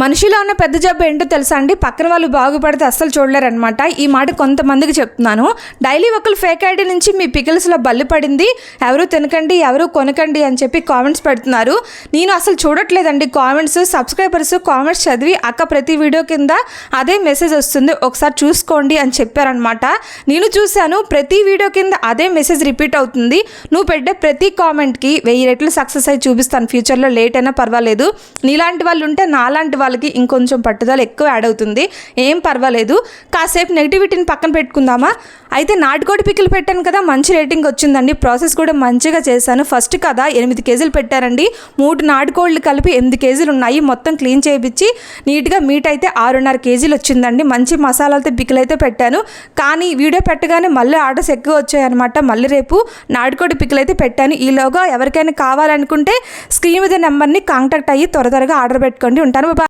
మనిషిలో ఉన్న పెద్ద జబ్బు ఏంటో తెలుసా అండి? పక్కన వాళ్ళు బాగుపడితే అస్సలు చూడలేరనమాట. ఈ మాట కొంతమందికి చెప్తున్నాను. డైలీ ఒకరు ఫేక్ ఐడి నుంచి మీ పికిల్స్లో బల్లి పడింది, ఎవరు తినకండి, ఎవరు కొనకండి అని చెప్పి కామెంట్స్ పెడుతున్నారు. నేను అసలు చూడట్లేదండి కామెంట్స్. సబ్స్క్రైబర్స్ కామెంట్స్ చదివి అక్క ప్రతి వీడియో కింద అదే మెసేజ్ వస్తుంది, ఒకసారి చూసుకోండి అని చెప్పారనమాట. నేను చూశాను, ప్రతి వీడియో కింద అదే మెసేజ్ రిపీట్ అవుతుంది. నువ్వు పెట్టే ప్రతి కామెంట్కి 1000 రెట్లు సక్సెస్ అయి చూపిస్తాను, ఫ్యూచర్లో లేట్ అయినా పర్వాలేదు. నీలాంటి వాళ్ళు ఉంటే నాలాంటి వాళ్ళకి ఇంకొంచెం పట్టుదల ఎక్కువ యాడ్ అవుతుంది, ఏం పర్వాలేదు. కాసేపు నెగిటివిటీని పక్కన పెట్టుకుందామా? అయితే నాటుకోడి పికిల్ పెట్టాను కదా, మంచి రేటింగ్ వచ్చిందండి. ప్రాసెస్ కూడా మంచిగా చేశాను. ఫస్ట్ కదా 8 కేజీలు పెట్టారండి. 3 నాటుకోళ్ళు కలిపి 8 కేజీలు ఉన్నాయి. మొత్తం క్లీన్ చేయించి నీట్గా మీట్ అయితే 6.5 కేజీలు వచ్చిందండి. మంచి మసాలాలతో పికిల్ అయితే పెట్టాను. కానీ వీడియో పెట్టగానే మళ్ళీ ఆర్డర్స్ ఎక్కువ వచ్చాయన్నమాట. మళ్ళీ రేపు నాటుకోడి పికిల్ అయితే పెట్టాను. ఈలోగా ఎవరికైనా కావాలనుకుంటే స్క్రీన్ మీద నెంబర్ని కాంటాక్ట్ అయ్యి త్వరగా ఆర్డర్ పెట్టుకోండి. ఉంటాను.